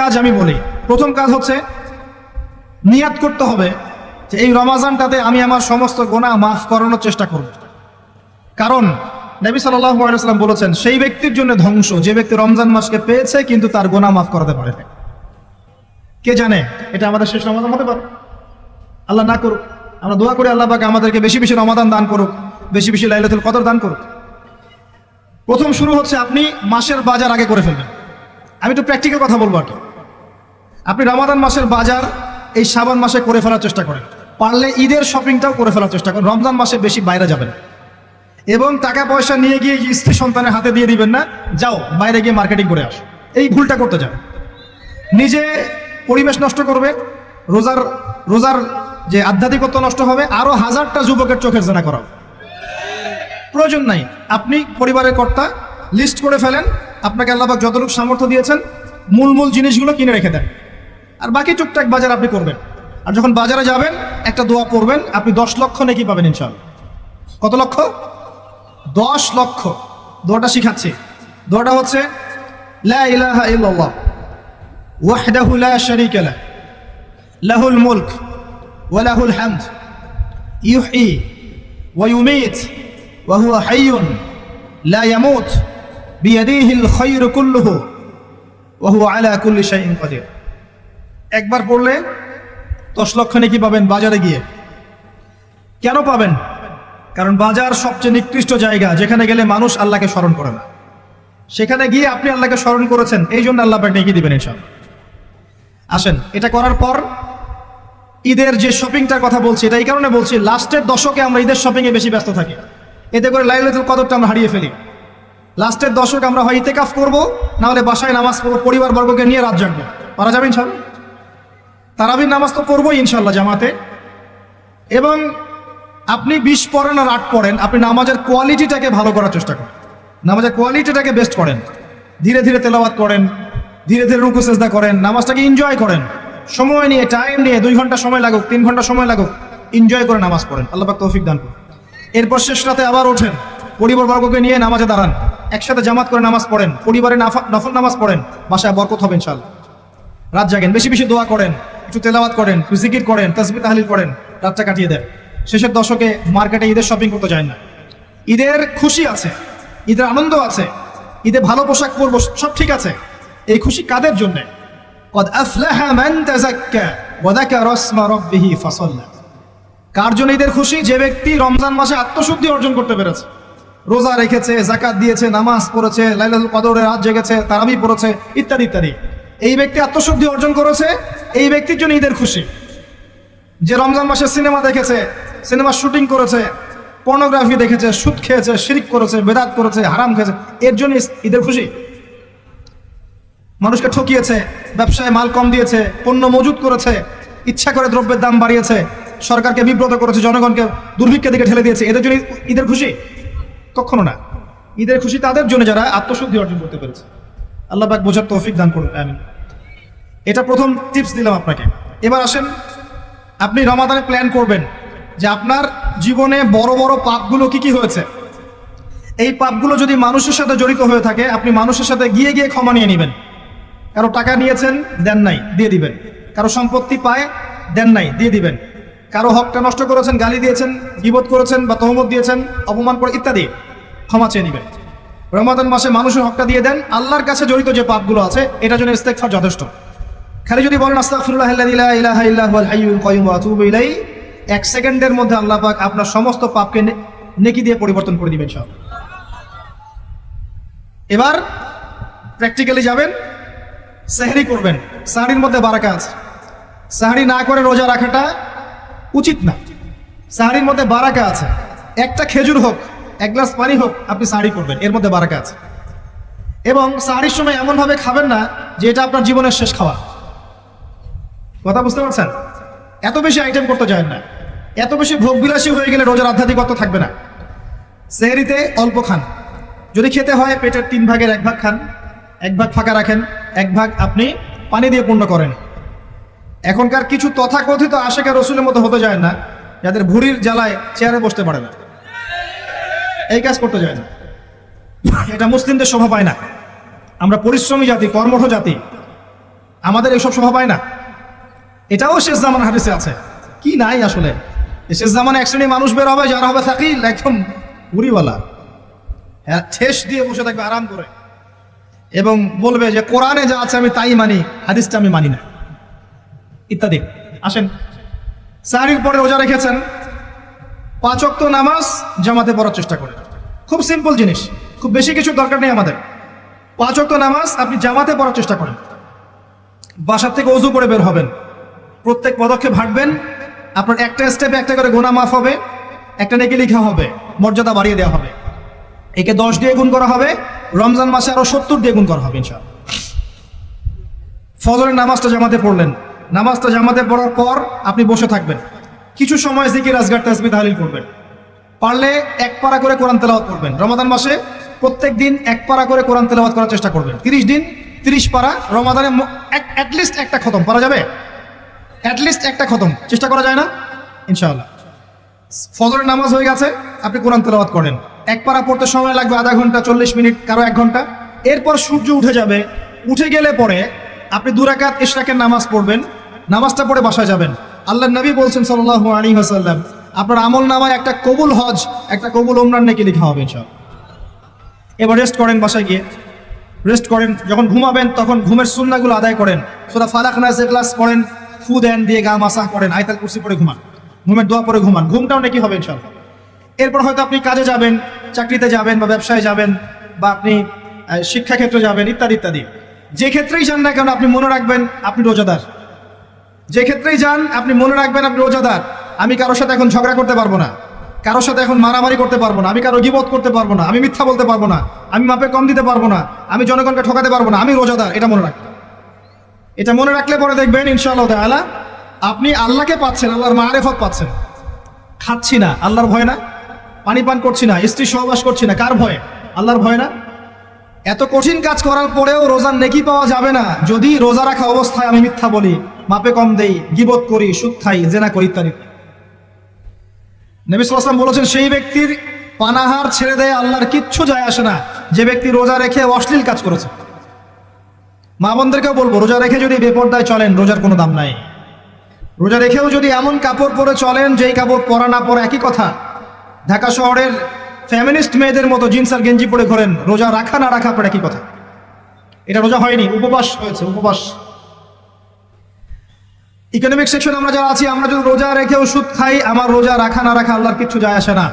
কাজ আমি বলি। প্রথম কাজ হচ্ছে নিয়াত করতে হবে যে এই রমাজানটাতে আমি আমার সমস্ত গুনাহ মাফ করানোর চেষ্টা করব। কারণ নবী সাল্লাল্লাহু আলাইহি ওয়াসাল্লাম বলেছেন, সেই ব্যক্তির জন্য ধ্বংস যে ব্যক্তি রমজান মাসকে পেয়েছে কিন্তু তার গুনাহ মাফ করাতে পারে না। কে জানে এটা আমাদের শেষ রমাদান হতে পারে? আল্লাহ না করুক। আমরা দোয়া করি আল্লাহ পাক আমাদেরকে বেশি বেশি রমাদান দান করুক, বেশি বেশি লাইলাতুল কদর দান করুক। প্রথম শুরু হচ্ছে আপনি মাসের বাজার আগে করে ফেলবেন। আমি একটু প্র্যাকটিক্যাল কথা বলবো আর কি। আপনি রমাদান মাসের বাজার এই শাবান মাসে করে ফেলার চেষ্টা করেন, পারলে ঈদের শপিংটাও করে ফেলার চেষ্টা করেন। রমজান মাসে বেশি বাইরে যাবেন এবং টাকা পয়সা নিয়ে গিয়ে স্ত্রী সন্তানের হাতে দিয়ে দিবেন না, যাও বাইরে গিয়ে মার্কেটিং করে আসো, এই ভুলটা করতে যান। নিজে পরিবেশ নষ্ট করবে, রোজার যে আধ্যাত্মিকত্ব নষ্ট হবে, আরো হাজারটা যুবকের চোখের জেনা করা প্রয়োজন নাই। আপনি পরিবারের কর্তা, লিস্ট করে ফেলেন, আপনাকে আল্লাহ পাক যতটুকু সামর্থ্য দিয়েছেন মূল জিনিসগুলো কিনে রেখে দেন, আর বাকি টুকটাক বাজার আপনি করবেন। আর যখন বাজারে যাবেন একটা দোয়া করবেন, আপনি 10 লক্ষ নেকি পাবেন ইনশাআল্লাহ। কত লক্ষ? 10 লক্ষ। দোয়াটা শিখাচ্ছি। দোয়াটা হচ্ছে লা ইলাহা ইল্লাল্লাহ ওয়াহদাহু লা শারীকা লাহু লাহুল মুলক ওয়া লাহুল হামদ ইউহয়ী ওয়া ইউমীত ওয়া হুয়া হাইয়্যুন লা ইয়ামুত বিয়াদিহিল খায়রু কুল্লুহু ওয়া হুয়া আলা কুল্লি শাইইন কাদির। একবার পড়লে 10 লক্ষ নেকি পাবেন বাজারে গিয়ে। কেন পাবেন? কারণ বাজার সবচেয়ে নিকৃষ্ট জায়গা, যেখানে গেলে মানুষ আল্লাহকে স্মরণ করে না। সেখানে গিয়ে আপনি আল্লাহকে স্মরণ করেছেন, এই জন্য আল্লাহ পাক নেকি দিবেন ইনশাআল্লাহ। আসেন, এটা করার পর ঈদের যে শপিংটার কথা বলছি, এটা এই কারণে বলছি, লাস্টের দশকে আমরা ঈদের শপিংয়ে বেশি ব্যস্ত থাকি, এতে করে লাইলাতুল কদরটা আমরা হারিয়ে ফেলি। লাস্টের দশক আমরা হয় ইতিকাফ করবো, না হলে বাসায় নামাজ পড়বো, পরিবারবর্গকে নিয়ে রাত জাগবো। পারা যাবে ইনশাআল্লাহ? তারাবির নামাজ তো পড়বোই ইনশাআল্লাহ জামাতে। এবং আপনি 20 পড়েন আর 8 পড়েন, আপনি নামাজের কোয়ালিটিটাকে ভালো করার চেষ্টা করেন, নামাজের কোয়ালিটিটাকে বেস্ট করেন। ধীরে ধীরে তেলাওয়াত করেন, ধীরে ধীরে রুকু সেজদা করেন, নামাজটাকে এনজয় করেন, সময় নিয়ে, টাইম নিয়ে, 2 ঘন্টা সময় লাগুক, 3 ঘন্টা সময় লাগুক, এনজয় করে নামাজ পড়েন। আল্লাহ পাক তৌফিক দান করুন। এরপর শেষ রাতে আবার ওঠেন, পরিবারবর্গকে নিয়ে নামাজে দাঁড়ান, একসাথে জামাত করে নামাজ পড়েন, পরিবারে নফল নামাজ পড়েন, বাসায় বরকত হবে ইনশাআল্লাহ। রাত জাগেন, বেশি বেশি দোয়া করেন, একটু তেলাওয়াত করেন, একটু জিকির করেন, তাসবিহ তাহলিল করেন, রাতটা কাটিয়ে দেন। শেষের দশকে মার্কেটে ঈদের শপিং করতে যায় না। ঈদের খুশি আছে, ঈদের আনন্দ আছে, ঈদে ভালো পোশাক পরবো, সব ঠিক আছে। এই খুশি কাদের জন্য? কদ আফলাহা মান তাযাক্কা ওয়া যাকারা ইসমা রাব্বিহি ফাসাল্লা। কার জন্য ঈদের খুশি? যে ব্যক্তি রমজান মাসে আত্মশুদ্ধি অর্জন করতে পেরেছে, রোজা রেখেছে, যাকাত দিয়েছে, নামাজ পড়েছে, লাইলাতুল কদরে রাত জেগেছে, তারাবি পড়েছে, ইত্যাদি ইত্যাদি। এই ব্যক্তি আত্মশুদ্ধি অর্জন করেছে, এই ব্যক্তির জন্য ঈদের খুশি। যে রমজান মাসে সিনেমা দেখেছে, সিনেমা শুটিং করেছে, পর্নোগ্রাফি দেখেছে, সুদ খেয়েছে, শিরক করেছে, বেদাত করেছে, হারাম খেয়েছে, এর জন্য ঈদের খুশি। মানুষকে ঠকিয়েছে, ব্যবসায় মাল কম দিয়েছে, পণ্য মজুত করেছে, ইচ্ছা করে দ্রব্যের দাম বাড়িয়েছে, সরকারকে বিব্রত করেছে, জনগণকে দুর্ভিক্ষের দিকে ঠেলে দিয়েছে, এদের জন্য ঈদের খুশি? কখনো না। ঈদের খুশি তাদের জন্য যারা আত্মশুদ্ধি অর্জন করতে পেরেছে। আল্লাহ পাক বোঝার তৌফিক দান করুন, আমিন। এটা প্রথম টিপস দিলাম আপনাকে। এবার আসেন, আপনি রমাদানে প্ল্যান করবেন যে আপনার জীবনে বড় বড় পাপগুলো কি কি হয়েছে। এই পাপগুলো যদি মানুষের সাথে জড়িত হয়ে থাকে, আপনি মানুষের সাথে গিয়ে গিয়ে ক্ষমা নিয়ে নেবেন। কারো টাকা নিয়েছেন, দেন নাই, দিয়ে দিবেন। কারো সম্পত্তি পায়, দেন নাই, দিয়ে দিবেন। কারো হকটা নষ্ট করেছেন, গালি দিয়েছেন, গীবত করেছেন বা তহমত দিয়েছেন, অপমান করে ইত্যাদি, ক্ষমা চেয়ে নেবেন। রমাদান মাসে মানুষের হকটা দিয়ে দেন। আল্লাহর কাছে জড়িত যে পাপগুলো আছে, এটার জন্য ইস্তেগফার যথেষ্ট। খালি যদি বলেন আস্তাগফিরুল্লাহাল্লাযী লা ইলাহা ইল্লা হুয়াল হাইয়ুল কাইয়্যুম ওয়া আতুবু ইলাইহি, 1 সেকেন্ডের মধ্যে আল্লাহ পাক আপনার সমস্ত পাপকে নেকি দিয়ে পরিবর্তন করে দিবেন সব। এবার প্র্যাকটিক্যালি যাবেন, সেহরি করবেন। সাহরির মধ্যে বারাকা আছে। সাহরি না করে রোজা রাখাটা উচিত না। সাহরির মধ্যে বারাকা আছে। একটা খেজুর হোক, 1 গ্লাস পানি হোক, আপনি সাহরি করবেন, এর মধ্যে বারাকা আছে। এবং সাহরির সময় এমনভাবে খাবেন না যে এটা আপনার জীবনের শেষ খাওয়া। কথা বুঝতে পারছেন? এত বেশি আইটেম করতে যায় না, এত বেশি ভোগবিলাসী হয়ে গেলে রোজার আধ্যাত্মিকত্ব থাকবে না। সেহরিতে অল্প খান, যদি খেতে হয় পেটের 3 ভাগের 1 ভাগ খান, 1 ভাগ ফাঁকা রাখেন, 1 ভাগ আপনি পানি দিয়ে পূর্ণ করেন। এখনকার কিছু তথাকথিত আশেকে রসুলের মতো হতে যায় না, যাদের ভুঁড়ির জ্বালায় চেয়ারে বসতে পারে না, এই কাজ করতে যায় না। এটা মুসলিমদের শোভা পায় না। আমরা পরিশ্রমী জাতি, কর্মঠ জাতি। আমাদের এইসব স্বভাব হয় না? এটাও শেষ জামান হাদিসে আছে। কি নাই আসলে, শেষ জামানে এক শ্রেণী মানুষ বের হবে যারা হবে থাকিল, একদম উড়িওয়ালা, ঠেস দিয়ে বসে থাকবে আরাম করে, এবং বলবে যে কোরআনে যা আছে আমি তাই মানি, হাদিসটা আমি মানি না, ইত্যাদি। আসেন, সাহরির পরে রোজা রেখেছেন, 5 ওয়াক্ত নামাজ জামাতে পড়ার চেষ্টা করেন। খুব সিম্পল জিনিস, খুব বেশি কিছু দরকার নেই আমাদের। 5 ওয়াক্ত নামাজ আপনি জামাতে পড়ার চেষ্টা করেন। বাসার থেকে ওযু করে বের হবেন, প্রত্যেক পদক্ষেপ হাঁটবেন, আপনার একটা স্টেপে একটা করে গুনাহ মাফ হবে, একটা নেকি লেখা হবে, মর্যাদা বাড়িয়ে দেওয়া হবে। একে 10 দিয়ে গুণ করা হবে, রমজান মাসে আরো 70 দিয়ে গুণ করা হবে ইনশাআল্লাহ। ফজরের নামাজটা জামাতে পড়লেন, নামাজটা জামাতে পড়ার পর আপনি বসে থাকবেন, কিছু সময় জিকির আজগার তাসবিহ তাহলিল করবেন, পারলে 1 পারা করে কোরআন তেলাওয়াত করবেন। রমাদান মাসে প্রত্যেক দিন 1 পারা করে কোরআন তেলাওয়াত করার চেষ্টা করবেন। 30 দিন 30 পারা, রমাদানে অ্যাটলিস্ট একটা খতম পারা যাবে, অ্যাটলিস্ট একটা খতম চেষ্টা করা যায় না ইনশাআল্লাহ। ফজরের নামাজ হয়ে গেছে, আপনি কোরআন তেলাওয়াত করেন, 1 পারা পড়তে সময় লাগবে আধা ঘন্টা, 40 মিনিট, কারো 1 ঘন্টা। এরপর সূর্য উঠে যাবে, উঠে গেলে পরে আপনি 2 রাকাত ইশরাকের নামাজ পড়বেন, নামাজটা পড়ে বাসায় যাবেন। আল্লাহর নবী বলছেন সাল্লাল্লাহু আলাইহি ওয়াসাল্লাম, আপনার আমল নামায় একটা কবুল হজ, একটা কবুল উমরার নেকি লেখা হবে ইনশাআল্লাহ। এবার রেস্ট করেন, বাসায় গিয়ে রেস্ট করেন। যখন ঘুমাবেন তখন ঘুমের সুন্নাহগুলো আদায় করেন, সূরা ফালাক নাস ইখলাস পড়েন, ফু দেন, দিয়ে গা মাসাহ করেন, আয়াতুল কুরসি পড়ে ঘুমান, ঘুমের দোয়া পড়ে ঘুমান, ঘুমটাও নাকি হবে ইনশাআল্লাহ। এরপর হয়তো আপনি কাজে যাবেন, চাকরিতে যাবেন, বা ব্যবসায় যাবেন, বা আপনি শিক্ষাক্ষেত্রে যাবেন, ইত্যাদি ইত্যাদি। যে ক্ষেত্রেই যান না কেন আপনি মনে রাখবেন আপনি রোজাদার। যে ক্ষেত্রেই যান আপনি মনে রাখবেন আপনি রোজাদার। আমি কারোর সাথে এখন ঝগড়া করতে পারবো না, কারোর সাথে এখন মারামারি করতে পারবো না, আমি কারো গীবত করতে পারবো না, আমি মিথ্যা বলতে পারবো না, আমি মাপে কম দিতে পারবো না, আমি জনগণকে ঠকাতে পারবো না, আমি রোজাদার। এটা মনে রাখবেন। এটা মনে রাখলে পরে দেখবেন ইনশাআল্লাহ তাআলা আপনি আল্লাহকে পাচ্ছেন, আল্লাহর মারিফত পাচ্ছেন। খাচ্ছি না, আল্লাহর ভয় না? পানি পান করছি না, স্ত্রী সহবাস করছি না, কার ভয়? আল্লাহর ভয় না? এত কঠিন কাজ করার পরেও রোজার নেকি পাওয়া যাবে না যদি রোজা রাখা অবস্থায় আমি মিথ্যা বলি, মাপে কম দেই, গীবত করি, সুদ খাই, জেনা করি, ইত্যাদি। নবী সাল্লাল্লাহু আলাইহি ওয়াসাল্লাম বলেছেন সেই ব্যক্তির পানাহার ছেড়ে দেয় আল্লাহর কিচ্ছু যায় আসে না, যে ব্যক্তি রোজা রেখে অশ্লীল কাজ করেছে। মা বোনদেরকেও বলবো, রোজা রেখে যদি বেপরদায় চলেন রোজার কোনো দাম নাই। রোজা রেখেও যদি এমন কাপড় পরে চলেন যেই কাপড় পরা না পরা একই কথা, ঢাকা শহরের ফ্যামিনিস্ট মেয়েদের মতো জিন্স আর গেঞ্জি পরে ঘোরেন, রোজা রাখা না রাখা পরে একই কথা। এটা রোজা হয়নি, উপবাস হয়েছে, উপবাস। ইকোনমিক সেকশন আমরা যারা আছি, আমরা যদি রোজা রেখেও সুদ খাই, আমার রোজা রাখা না রাখা আল্লাহর কিচ্ছু যায় আসে না।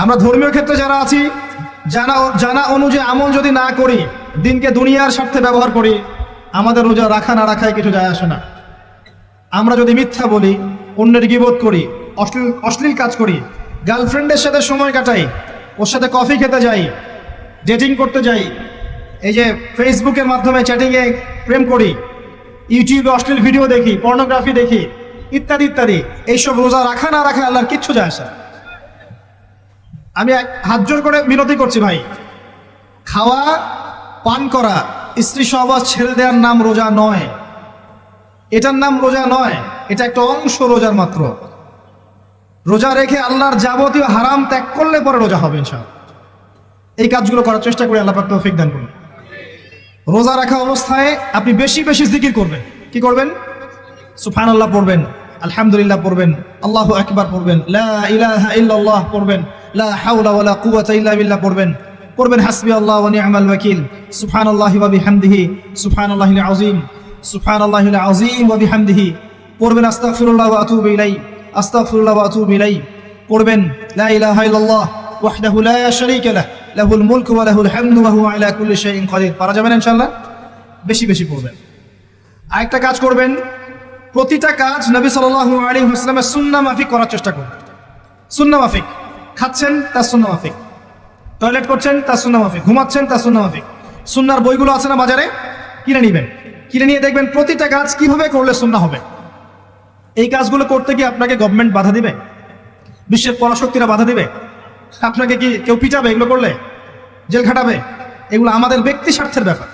আমরা ধর্মীয় ক্ষেত্রে যারা আছি, জানা অনুযায়ী আমল যদি না করি, দিনকে দুনিয়ার স্বার্থে ব্যবহার করি, আমাদের রোজা রাখা না রাখায় কিছু যায় আসে না। আমরা যদি মিথ্যা বলি, অন্যের গীবত করি, অশ্লীল কাজ করি, গার্লফ্রেন্ডের সাথে সময় কাটাই, ওর সাথে কফি খেতে যাই, ডেটিং করতে যাই, এই যে ফেসবুকের মাধ্যমে চ্যাটিংয়ে প্রেম করি, ইউটিউবে অশ্লীল ভিডিও দেখি, পর্নোগ্রাফি দেখি, ইত্যাদি ইত্যাদি, এইসব রোজা রাখা না রাখা আল্লাহর কিচ্ছু যায় আসে না। আমি হাত জোর করে বিনতি করছি ভাই, খাওয়া পান করা, স্ত্রী সহবাস ছেড়ে দেওয়ার নাম রোজা নয়, এটার নাম রোজা নয়, এটা একটা অংশ রোজার মাত্র। রোজা রেখে আল্লাহর যাবতীয় হারাম ত্যাগ করলে পরে রোজা হবে ইনশাআল্লাহ। এই কাজগুলো করার চেষ্টা করি, আল্লাহ পাক তৌফিক দান করুন। রোজা রাখা অবস্থায় আপনি বেশি বেশি জিকির করবেন। কি করবেন? সুবহানাল্লাহ পড়বেন, আলহামদুলিল্লাহ পড়বেন, আল্লাহু আকবার পড়বেন, লা ইলাহা ইল্লাল্লাহ পড়বেন, লা হাওলা ওয়ালা কুওয়াতা ইল্লা বিল্লাহ পড়বেন হাসবিয়াল্লাহু ওয়া নি'মাল ওয়াকিল, সুবহানাল্লাহি ওয়া বিহামদিহি, সুবহানাল্লাহিল আযীম, সুবহানাল্লাহিল আযীম ওয়া বিহামদিহি। পড়বেন আস্তাগফিরুল্লাহ ওয়া আতুবু ইলাইহি, আস্তাগফিরুল্লাহ ওয়া আতুবু ইলাইহি। পড়বেন লা ইলাহা ইল্লাল্লাহ ওয়াহদাহু লা শারীকা লাহু, লাহুল মুলকু ওয়া লাহুল হামদু ওয়া হুয়া আলা কুল্লি শাইইন কাদির। পারা যাবেন ইনশাআল্লাহ? বেশি বেশি পড়বেন। আরেকটা কাজ করবেন, প্রতিটা কাজ নবী সাল্লাল্লাহু আলাইহি ওয়াসাল্লামের সুন্নাহ মাফিক করার চেষ্টা করবেন। সুন্নাহ মাফিক, খাচ্ছেন তার সুন্নাহ মাফিক, টয়লেট করছেন তার সুন্নাহ মাফিক, ঘুমাচ্ছেন তার সুন্নাহ মাফিক। সুন্নাহর বইগুলো আছে না বাজারে, কিনে নেবেন, কিনে নিয়ে দেখবেন প্রতিটা কাজ কিভাবে করলে সুন্নাহ হবে। এই কাজগুলো করতে গিয়ে আপনাকে গভর্নমেন্ট বাধা দিবে, বিশ্বের পরাশক্তিরা বাধা দিবে, আপনাকে কি কেউ পিটাবে এগুলো করলে, জেল খাটাবে? এগুলো আমাদের ব্যক্তি স্বার্থের ব্যাপার,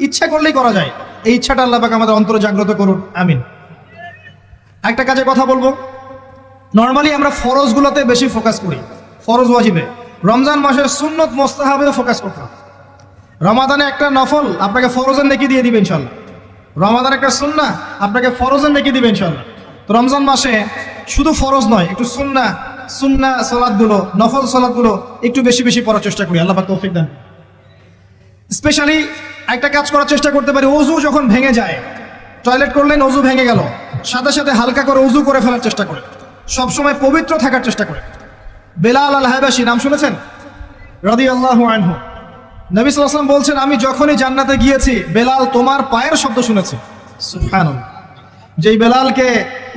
ইচ্ছা করলেই করা যায়। এই ইচ্ছাটা আল্লাহ পাক আমাদের অন্তরে জাগ্রত করুন, আমিন। একটা কাজের কথা বলবো, নর্মালি আমরা ফরজগুলোতে বেশি ফোকাস করি, ফরজ ওয়াজিবে। রমজান মাসের সুন্নত মোস্তাহাবে ফোকাস করতে হবে। রমাদানে একটা নফল আপনাকে ফরজের নেকি দিয়ে দিবে ইনশাল্লাহ। রমাদান একটা সুন্নাহ আপনাকে ফরজের নেকি দিবে ইনশাল্লাহ। তো রমজান মাসে শুধু ফরজ নয়, একটু সুন্নাহ সালাতগুলো, নফল সালাতগুলো একটু বেশি বেশি পড়ার চেষ্টা করি। আল্লাহ পাক তৌফিক দেন। স্পেশালি একটা কাজ করার চেষ্টা করতে পারি, অজু যখন ভেঙে যায়, টয়লেট করলেন অজু ভেঙে গেল, সাথে সাথে হালকা করে অজু করে ফেলার চেষ্টা করে, সবসময় পবিত্র থাকার চেষ্টা করে। বেলাল আল হাবাশী নাম শুনেছেন? রাদিয়াল্লাহু আনহু। নবী সাল্লাল্লাহু আলাইহি ওয়াসাল্লাম বলছেন, আমি যখনই জান্নাতে গিয়েছি বেলাল তোমার পায়ের শব্দ শুনেছি। সুবহানাল্লাহ। যেই বেলালকে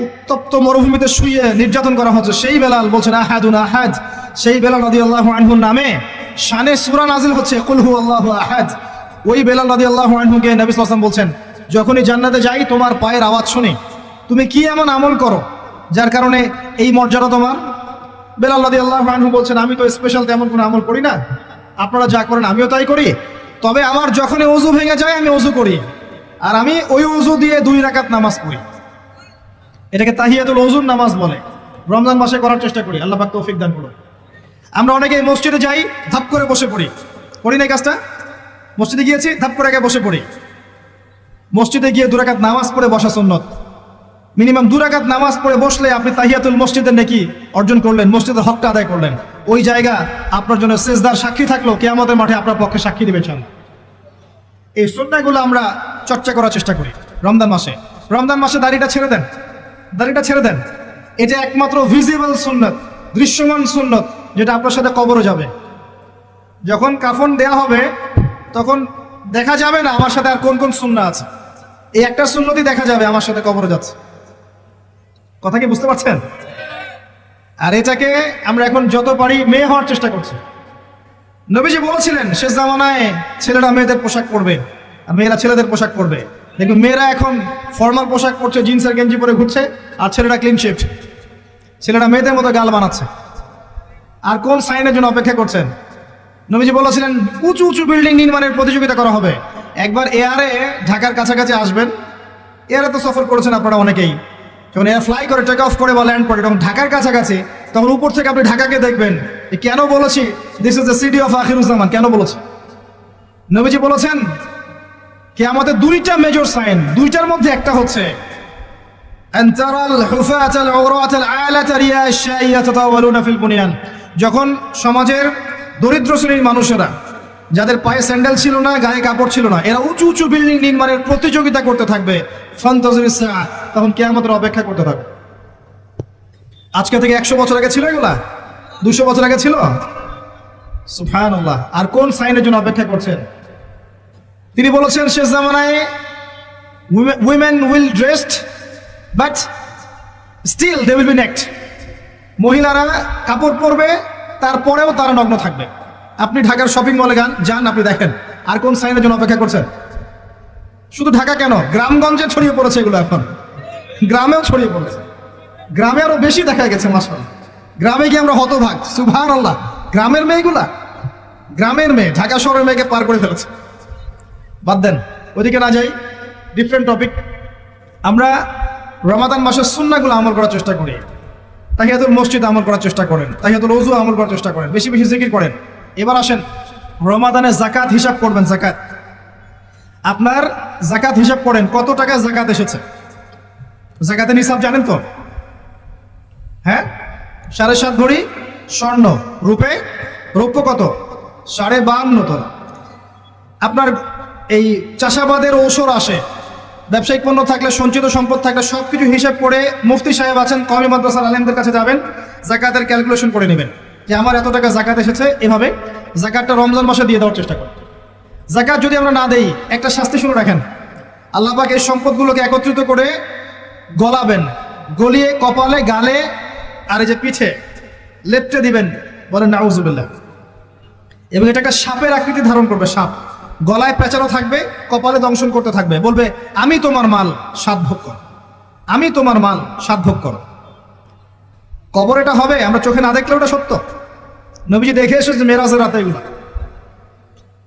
উত্তপ্ত মরুভূমিতে শুয়ে নির্যাতন করা হচ্ছে, সেই বেলাল বলছেন আহাদুন আহাদ। সেই বেলাল রাদিয়াল্লাহু আনহুর নামে শানে সূরা নাজিল হচ্ছে কুল হুয়াল্লাহু আহাদ। ওই বেলাল রাদিয়াল্লাহু আনহুকে নবী সাল্লাল্লাহু আলাইহি ওয়াসাল্লাম বলছেন, যখনই জান্নাতে যাই তোমার পায়ের আওয়াজ শুনি, তুমি কি এমন আমল করো যার কারণে এই মর্যাদা তোমার? বেলাল রাদিয়াল্লাহু আনহু বলছেন, আমি তো স্পেশাল তেমন কোনো আমল করি না, আপনারা যা করেন আমিও তাই করি, তবে আমার যখনই ওযু ভেঙে যায় আমি ওযু করি, আর আমি ওই ওযু দিয়ে 2 রাকাত নামাজ পড়ি। এটাকে তাহিয়াতুল ওযুর নামাজ বলে। রমজান মাসে করার চেষ্টা করি, আল্লাহ পাক তৌফিক দান করুন। আমরা অনেকে মসজিদে যাই, ধাপ করে বসে পড়ি, করি না এই কাজটা? মসজিদে গিয়েছি, ধাপ করে আগে বসে পড়ি। মসজিদে গিয়ে 2 রাকাত নামাজ পড়ে বসা সুন্নত। মিনিমাম 2 রাকাত নামাজ পড়ে বসলে আপনি তাহিয়াতুল মসজিদের নেকি অর্জন করলেন, মসজিদের হকটা আদায় করলেন। ওই জায়গা আপনার জন্য সেজদার সাক্ষী থাকলো, কিয়ামতের মাঠে আপনার পক্ষে সাক্ষী দিবে। এই সুন্নাহগুলো আমরা চর্চা করার চেষ্টা করি রমজান মাসে। রমজান মাসে দাড়িটা ছেড়ে দেন, দাড়িটা ছেড়ে দেন। এটা একমাত্র ভিজিবল সুন্নত, দৃশ্যমান সুন্নত, যেটা আপনার সাথে কবরে যাবে। যখন কাফন দেয়া হবে তখন দেখা যাবে না আমার সাথে আর কোন কোন সুন্নাহ আছে, এই একটা সুন্নতই দেখা যাবে আমার সাথে কবরে যাচ্ছে। কথা কি বুঝতে পারছেন? আর এটাকে আমরা এখন যত পারি মেয়ে হওয়ার চেষ্টা করছি। নবীজি বলেছিলেন শেষ জামানায় ছেলেরা মেয়েদের পোশাক পরবে আর মেয়েরা ছেলেদের পোশাক পরবে। দেখুন মেয়েরা এখন ফর্মাল পোশাক পরছে, জিন্সের গেঞ্জি পরে ঘুরছে, আর ছেলেরা ক্লিন শেভ। ছেলেরা মেয়েদের মতো গাল বানাচ্ছে। আর কোন সাইনের জন্য অপেক্ষা করছেন? নবীজি বলেছিলেন উঁচু উঁচু বিল্ডিং নির্মাণের প্রতিযোগিতা করা হবে। একবার এয়ারে ঢাকার কাছাকাছি আসবেন, এয়ারে তো সফর করেছেন আপনারা অনেকেই, যখন এয়ার ফ্লাই করে টেক অফ করে বা ল্যান্ড করে তখন ঢাকার কাছাকাছি, তখন উপর থেকে আপনি ঢাকাকে দেখবেন। কেন বলেছি this is the city of Akhiruzzaman, কেন বলেছি? নবীজি বলেছেন কিয়ামতের 2টা মেজর সাইন, 2টার মধ্যে একটা হচ্ছে যখন সমাজের দরিদ্র শ্রেণীর মানুষেরা, যাদের পায়ে স্যান্ডেল ছিল না, গায়ে কাপড় ছিল না, এরা উঁচু উঁচু বিল্ডিং নির্মাণের প্রতিযোগিতা করতে থাকবে, তখন কিয়ামতের অপেক্ষা করতে থাকবে। আজকে থেকে 100 বছর আগে ছিল এগুলা? 200 বছর আগে ছিল? সুবহানাল্লাহ। আর কোন সাইনের জন্য অপেক্ষা করছেন? তিনি বলেছেন শেষ জামানায় women will dressed but still they will be naked. মহিলারা কাপড় পরবে, তারপরেও তারা নগ্ন থাকবে। আপনি ঢাকার শপিং মলে যান, আপনি দেখেন আর কোন সাইনের জন্য অপেক্ষা করছেন? শুধু ঢাকা কেন, গ্রামগঞ্জে ছড়িয়ে পড়েছে এগুলো, এখন গ্রামেও ছড়িয়ে পড়েছে। গ্রামে আরো বেশি দেখা গেছে মাশাআল্লাহ। গ্রামে গিয়ে আমরা হতভাগ, সুবহানাল্লাহ। গ্রামের মেয়েগুলা, গ্রামের মেয়ে ঢাকা শহরের মেয়েকে পার করে ফেলেছে। বাদ দেন, ওইদিকে না যাই, ডিফারেন্ট টপিক। আমরা রমাদান মাসের সুন্নাহগুলো আমল করার চেষ্টা করি। তাহিয়াতুল মসজিদ আমল করার চেষ্টা করেন, তাহিয়াতুল ওযু আমল করার চেষ্টা করেন, বেশি বেশি জিকির করেন। এবার আসেন রমাদানে যাকাত হিসাব করবেন। যাকাত, আপনার যাকাত হিসাব করেন, কত টাকা যাকাত এসেছে। যাকাতের হিসাব জানেন তো? হ্যাঁ, 7.5 ভরি স্বর্ণ, রৌপ্য কত? 52.5 তোলা। আপনার এই চাষাবাদের ঔষধ আসে, ব্যবসায়িক পণ্য থাকলে, সঞ্চিত সম্পদ থাকলে সবকিছু হিসাব করে মুফতি সাহেব আছেন, কওমি মাদ্রাসার আলেমদের কাছে যাবেন, যাকাতের ক্যালকুলেশন করে নেবেন যে আমার এত টাকা যাকাত এসেছে। এভাবে যাকাতটা রমজান মাসে দিয়ে দেওয়ার চেষ্টা করেন। যাকাত যদি আমরা না দেই, একটা শাস্তি শুনে রাখেন, আল্লাহ পাক এই সম্পদগুলোকে একত্রিত করে গলাবেন, গলিয়ে কপালে, গালে আর এই যে পিঠে লেপটে দিবেন, বলেন নাউজুবিল্লাহ। এবং এটা একটা সাপের আকৃতি ধারণ করবে, সাপ গলায় পেঁচানো থাকবে, কপালে দংশন করতে থাকবে, বলবে আমি তোমার মাল সাত ভোগ করো, আমি তোমার মাল সাত ভোগ করো। কবর এটা হবে, আমরা চোখে না দেখলে ওটা সত্য। নবীজি দেখে এসেছে মেরাজের রাতে এগুলো।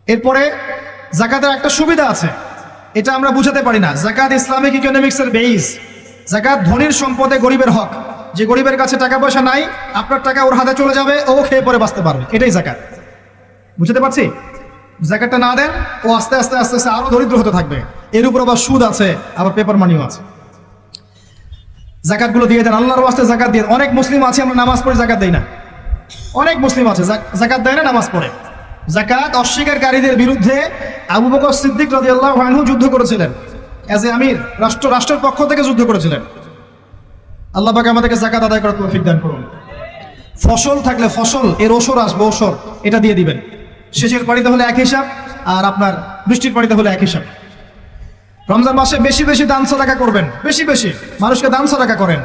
এরপরে যাকাতের একটা সুবিধা আছে, এটা আমরা বুঝাতে পারি না। যাকাত ইসলামিক ইকোনমিক্সের বেইস। যাকাত ধনীর সম্পদে গরিবের হক। যে গরিবের কাছে টাকা পয়সা নাই, আপনার টাকা ওর হাতে চলে যাবে, ও খেয়ে পরে বাঁচতে পারবে, এটাই যাকাত। বুঝতে পারছি? জাকাতটা না দেন ও আস্তে আস্তে আস্তে আস্তে আরো দরিদ্র হতে থাকবে। এর উপর আবার সুদ আছে, আবার পেপার মানিও আছে। জাকাতগুলো দিয়ে দেন, আল্লাহর ওয়াস্তে জাকাত দিয়ে। অনেক মুসলিম আছে আমরা নামাজ পড়ে জাকাত দেই না, অনেক মুসলিম আছে জাকাত দেয় না, নামাজ পড়ে। জাকাত অস্বীকারীদের বিরুদ্ধে আবু বকর সিদ্দিক রাদিয়াল্লাহু আনহু যুদ্ধ করেছিলেন, এজ এ আমির, রাষ্ট্রের পক্ষ থেকে যুদ্ধ করেছিলেন। আল্লাহ পাক আমাদেরকে জাকাত আদায় করার তৌফিক দান করুন। ফসল থাকলে ফসল এর ওসর আসবে, ওসর এটা দিয়ে দিবেন। সেচের পানিতে হলে এক হিসাব, আর আপনার বৃষ্টির পানিতে হলে এক হিসাব। রমজান মাসে বেশি বেশি দান সাদাকা করবেন, বেশি বেশি মানুষকে দান সাদাকা করেন।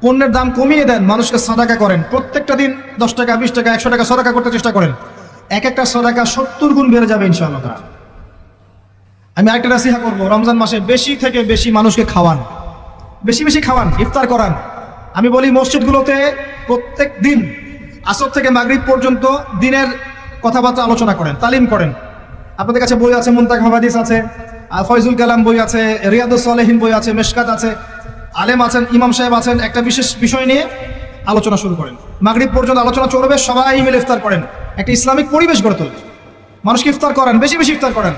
পণ্যের দাম কমিয়ে দেন, মানুষকে সাদাকা করেন। প্রত্যেকটা দিন 10 টাকা, 20 টাকা, 100 টাকা সাদাকা করতে চেষ্টা করেন। এক একটা সাদাকা 70 গুণ বেড়ে যাবে ইনশাআল্লাহ। আমি আরেকটা নাসিহা করবো, রমজান মাসে বেশি থেকে বেশি মানুষকে খাওয়ান, বেশি বেশি খাওয়ান, ইফতার করান। আমি বলি মসজিদগুলোতে প্রত্যেক দিন আসর থেকে মাগরিব পর্যন্ত দিনের কথাবার্তা আলোচনা করেন, তালিম করেন। আপনাদের কাছে বই আছে, মুনতাকা হাদিস আছে, ফয়জুল কালাম বই আছে, রিয়াদুস সালেহিন বই আছে, মেশকাত আছে, আলেম আছেন, ইমাম সাহেব আছেন। একটা বিশেষ বিষয় নিয়ে আলোচনা শুরু করেন, মাগরিব পর্যন্ত আলোচনা চলবে, সবাই মিলে ইফতার করেন। একটা ইসলামিক পরিবেশ গড়ে তুলবে, মানুষকে ইফতার করান, বেশি বেশি ইফতার করেন।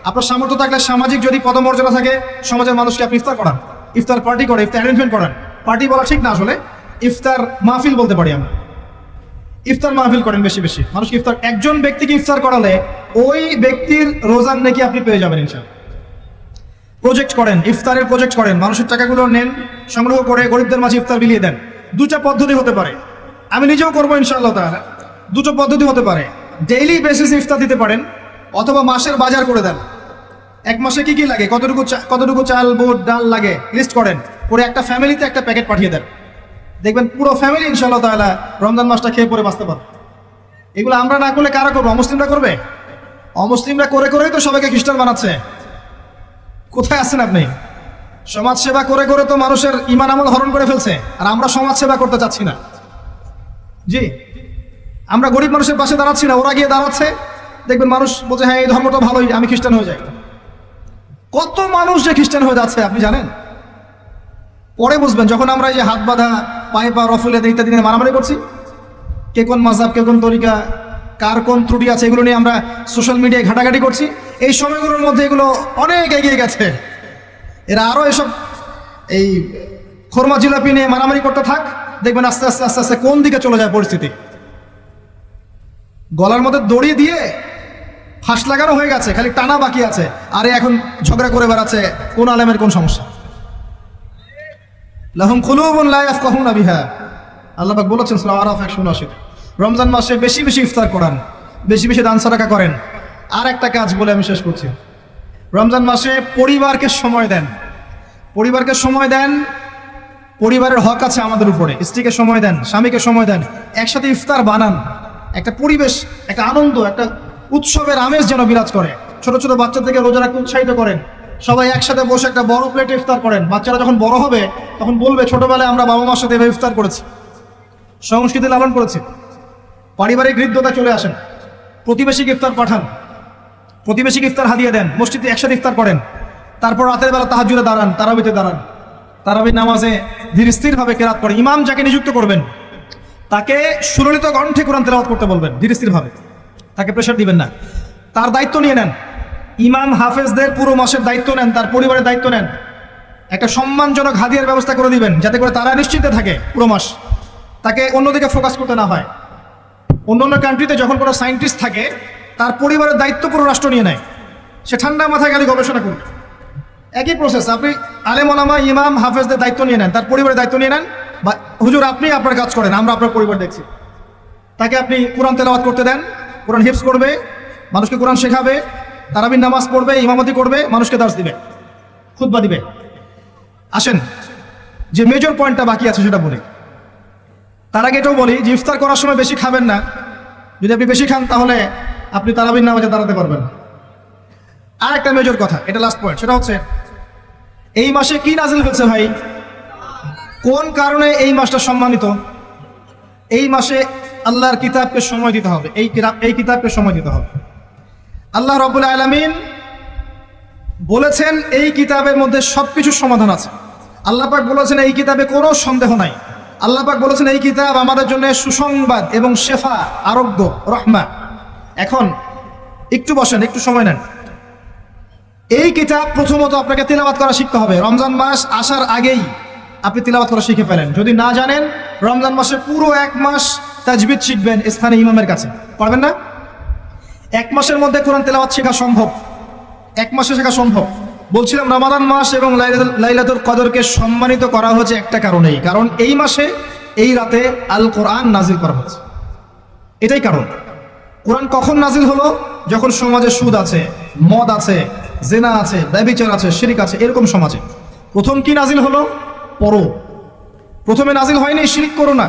আপনার সামর্থ্য থাকলে, সামাজিক যদি পদমর্যাদা থাকে, সমাজের মানুষকে আপনি ইফতার করান, ইফতার পার্টি করে, ইফতার অ্যারেঞ্জমেন্ট করান। পার্টি বলা ঠিক না, আসলে ইফতার মাহফিল বলতে পারি আমরা। ইফতার মাহফিল করেন বেশি বেশি, মানুষকে ইফতার। একজন ব্যক্তিকে ইফতার করালে ওই ব্যক্তির রোজার নাকি আপনি পেয়ে যাবেন ইনশাআল্লাহ। প্রজেক্ট করেন, ইফতারের প্রজেক্ট করেন, মানুষের টাকাগুলো নেন, সংগ্রহ করে গরিবদের মাঝে ইফতার বিলিয়ে দেন। দুটা পদ্ধতি হতে পারে, আমি নিজেও করবো ইনশাআল্লাহ তাআলা। দুটো পদ্ধতি হতে পারে, ডেইলি বেসিসে ইফতার দিতে পারেন, অথবা মাসের বাজার করে দেন। এক মাসে কি কি লাগে, কতটুকু চাল, বুট, ডাল লাগে লিস্ট করেন, করে একটা ফ্যামিলিতে একটা প্যাকেট পাঠিয়ে দেন। দেখবেন পুরো ফ্যামিলি ইনশাআল্লাহ তাআলা রমজান মাসটা খেয়ে পরে বাঁচতে পারবে। এগুলো আমরা না করলে কারা করবো? অমুসলিমরা করবে। অমুসলিমরা করে করেই তো সবাইকে খ্রিস্টান বানাচ্ছে। কোথায় আছেন আপনি? সমাজ সেবা করে করে তো মানুষের ঈমান আমল হরণ করে ফেলছে, আর আমরা সমাজ সেবা করতে চাচ্ছি না। জি, আমরা গরিব মানুষের পাশে দাঁড়াচ্ছি না, ওরা গিয়ে দাঁড়াচ্ছে। দেখবেন মানুষ বলছে হ্যাঁ এই ধর্মটা ভালোই, আমি খ্রিস্টান হয়ে যাই। কত মানুষ যে খ্রিস্টান হয়ে যাচ্ছে আপনি জানেন? পরে বুঝবেন, যখন আমরা এই যে হাত বাঁধা, পায়ে পা রফুলে ইত্যাদি নিয়ে মারামারি করছি, কে কোন মাযহাব, কে কোন তরিকা, কার কোন ত্রুটি আছে, এগুলো নিয়ে আমরা সোশ্যাল মিডিয়ায় ঘাটাঘাটি করছি। এই সময়গুলোর মধ্যে এগুলো অনেক এগিয়ে গেছে। এরা আরো এসব এই খোরমা জিলাপি নিয়ে মারামারি করতে থাক, দেখবেন আস্তে আস্তে আস্তে আস্তে কোন দিকে চলে যায় পরিস্থিতি। গলার মধ্যে দড়ি দিয়ে ফাঁস লাগানো হয়ে গেছে, খালি টানা বাকি আছে। আরে এখন ঝগড়া করে বেড়াচ্ছে কোন আলেমের কোন সমস্যা। লাহুম কুলুবুন লা ইয়াফকাহুনা বিহা, আল্লাহ পাক বলেছেন সূরা আরাফ 179। রমজান মাসে বেশি বেশি ইফতার করান, বেশি বেশি দান সাদাকা করেন। আর একটা কাজ বলে আমি শেষ করছি, রমজান মাসে পরিবারকে সময় দেন। পরিবারকে সময় দেন, পরিবারের হক আছে আমাদের উপরে। স্ত্রীকে সময় দেন, স্বামীকে সময় দেন, একসাথে ইফতার বানান। একটা পরিবেশ, একটা আনন্দ, একটা উৎসবের আমেজ যেন বিরাজ করে। ছোট ছোট বাচ্চা থেকে রোজা রাখতে উৎসাহিত করেন, সবাই একসাথে বসে একটা বড় প্লেটে ইফতার করেন। বাচ্চারা যখন বড় হবে তখন বলবে ছোটবেলায় আমরা বাবা মার সাথে এভাবে ইফতার করেছি, সংস্কৃতি লালন করেছি। পারিবারিক হৃদ্যতা চলে আসেন, প্রতিবেশীকে ইফতার পাঠান, প্রতিবেশীকে ইফতার হাদিয়ে দেন, মসজিদে একসাথে ইফতার করেন। তারপর রাতের বেলা তাহাজ্জুদে দাঁড়ান, তারাবিতে দাঁড়ান, তারাবির নামাজে ধীর স্থিরভাবে কেরাত করেন। ইমাম যাকে নিযুক্ত করবেন তাকে সুললিত কণ্ঠে কোরআন তেলাওয়াত করতে বলবেন, ধীর স্থিরভাবে, তাকে প্রেশার দিবেন না। তার দায়িত্ব নিয়ে নেন। ইমাম হাফেজদের পুরো মাসের দায়িত্ব নেন, তার পরিবারের দায়িত্ব নেন। একটা সম্মানজনক হাদিয়ার ব্যবস্থা করে দিবেন, যাতে করে তারা নিশ্চিন্তে থাকে পুরো মাস, তাকে অন্যদিকে ফোকাস করতে না হয়। অন্য অন্য কান্ট্রিতে যখন কোনো সায়েন্টিস্ট থাকে, তার পরিবারের দায়িত্ব পুরো রাষ্ট্র নিয়ে নেয়, সে ঠান্ডা মাথায় গেলে গবেষণা করবে। একই প্রসেস, আপনি আলেম ওলামা, ইমাম হাফেজদের দায়িত্ব নিয়ে নেন, তার পরিবারের দায়িত্ব নিয়ে নেন। বা হুজুর আপনি আপনার কাজ করেন, আমরা আপনার পরিবার দেখছি। তাকে আপনি কোরআন তেলাওয়াত করতে দেন, কোরআন হিফজ করবে, মানুষকে কোরআন শেখাবে, তারাবির নামাজ পড়বে, ইমামতি করবে, মানুষকে দার্স দিবে, খুতবা দিবে। আসেন যে মেজর পয়েন্টটা বাকি আছে সেটা বলি। তার আগে এটাও বলি যে ইফতার করার সময় বেশি খাবেন না। যদি আপনি বেশি খান তাহলে আপনি তারাবির নামাজে দাঁড়াতে পারবেন। আর একটা মেজর কথা, এটা লাস্ট পয়েন্ট, সেটা হচ্ছে এই মাসে কি নাজিল হয়েছে ভাই, কোন কারণে এই মাসটা সম্মানিত। এই মাসে আল্লাহর কিতাবকে সময় দিতে হবে, এই কিতাবকে সময় দিতে হবে। আল্লাহ রাব্বুল আলামিন বলেছেন এই কিতাবের মধ্যে সবকিছুর সমাধান আছে। আল্লাহ পাক বলেছেন এই কিতাবে কোনো সন্দেহ নাই। আল্লাহ পাক বলেছেন এই কিতাব আমাদের জন্য সুসংবাদ এবং শেফা, আরোগ্য, রহমা। এখন একটু বসেন, একটু সময় নেন। এই কিতাব প্রথমত আপনাকে তিলাওয়াত করা শিখতে হবে। রমজান মাস আসার আগেই আপনি তিলাওয়াত করা শিখে ফেলেন। যদি না জানেন, রমজান মাসে পুরো 1 মাস তাজবিদ শিখবেন স্থানীয় ইমামের কাছে। পারবেন না? 1 মাসের মধ্যে কোরআন তিলাওয়াত শেখা সম্ভব, 1 মাসে শেখা সম্ভব। বলছিলাম রমাদান মাস এবং লাইলাতুল কদরকে সম্মানিত করা হয়েছে একটা কারণেই, কারণ এই মাসে এই রাতে আল কোরআন নাজিল করা হয়েছে। এটাই কারণ। কোরআন কখন নাজিল হলো? যখন সমাজে সুদ আছে, মদ আছে, জেনা আছে, ব্যভিচার আছে, শিরক আছে, এরকম সমাজে প্রথম কি নাজিল হলো? পড়ো। প্রথমে নাজিল হয়নি শিরক করো না,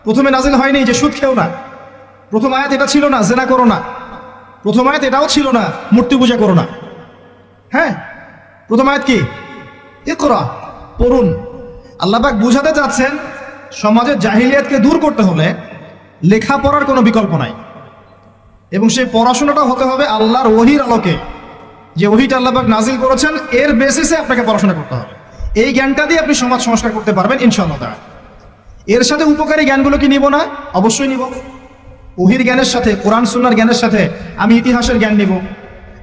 প্রথমে নাজিল হয়নি যে সুদ খেও না, প্রথম আয়াত এটা ছিল না জেনা করো না, প্রথম আয়াত এটাও ছিল না মূর্তি পূজা করো না। হ্যাঁ, প্রথম আয়াত কি? ইকরা, পড়ুন। আল্লাহ পাক বুঝাতে চাচ্ছেন সমাজের জাহিলিয়াতকে দূর করতে হলে লেখাপড়ার কোনো বিকল্প নাই, এবং সেই পড়াশোনাটা হতে হবে আল্লাহর ওহির আলোকে। যে ওহিটা আল্লাহ পাক নাজিল করেছেন এর বেসিসে আপনাকে পড়াশোনা করতে হবে। এই জ্ঞানটা দিয়ে আপনি সমাজ সংস্কার করতে পারবেন ইনশাআল্লাহ তাআলা। এর সাথে উপকারী জ্ঞানগুলো কি নিব না? অবশ্যই নিব। ওহির জ্ঞানের সাথে, কোরআন সুন্নাহর জ্ঞানের সাথে আমি ইতিহাসের জ্ঞান নিব,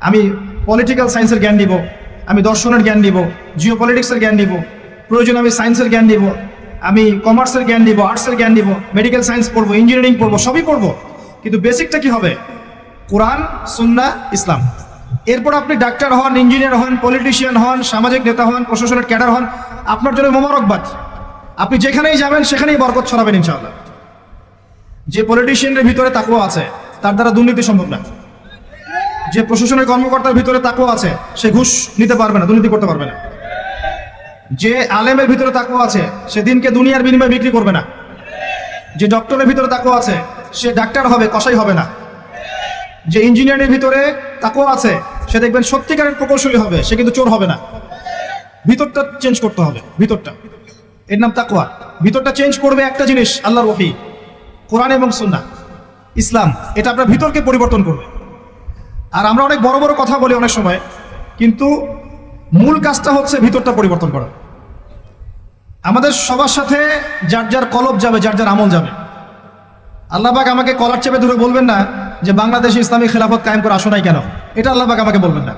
আমি পলিটিক্যাল সায়েন্সের জ্ঞান নিব, আমি দর্শনের জ্ঞান নিব, জিও পলিটিক্সের জ্ঞান নিব, প্রয়োজন আমি সায়েন্সের জ্ঞান নিব, আমি কমার্সের জ্ঞান নিব, আর্টসের জ্ঞান নিব, মেডিকেল সায়েন্স পড়বো, ইঞ্জিনিয়ারিং পড়বো, সবই পড়বো। কিন্তু বেসিকটা কি হবে? কোরআন, সুন্নাহ, ইসলাম। এরপর আপনি ডাক্তার হন, ইঞ্জিনিয়ার হন, পলিটিশিয়ান হন, সামাজিক নেতা হন, প্রশাসনের ক্যাডার হন, আপনার জন্য মোবারকবাদ। আপনি যেখানেই যাবেন সেখানেই বরকত ছড়াবেন ইনশাআল্লাহ। যে পলিটিশিয়ানের ভিতরে তাকওয়া আছে তার দ্বারা দুর্নীতি সম্ভব না। যে প্রশাসনের কর্মকর্তার ভিতরে তাকওয়া আছে সে ঘুষ নিতে পারবে না, দুর্নীতি করতে পারবে না। যে আলেমের ভিতরে তাকওয়া আছে সে দিনকে দুনিয়ার বিনিময়ে বিক্রি করবে না। যে ডক্টরের ভিতরে তাকওয়া আছে সে ডাক্তার হবে, কসাই হবে না। যে ইঞ্জিনিয়ারের ভিতরে তাকওয়া আছে সে দেখবেন সত্যিকারের প্রকৌশলী হবে, সে কিন্তু চোর হবে না। ভিতরটা চেঞ্জ করতে হবে, ভিতরটা, এর নাম তাকওয়া। ভিতরটা চেঞ্জ করবে একটা জিনিস, আল্লাহর ওহী, কোরআন এবং সুন্নাহ, ইসলাম। এটা আপনার ভিতরকে পরিবর্তন করবে। আর আমরা অনেক বড় বড় কথা বলি অনেক সময়, কিন্তু মূল কাজটা হচ্ছে ভিতরটা পরিবর্তন করা। আমাদের সবার সাথে যার যার কলব যাবে, যার যার আমল যাবে। আল্লাহ পাক আমাকে কলার চেপে ধরে বলবেন না যে বাংলাদেশে ইসলামী খেলাফত কায়েম করে আসো নাই কেন, এটা আল্লাহ পাক আমাকে বলবেন না।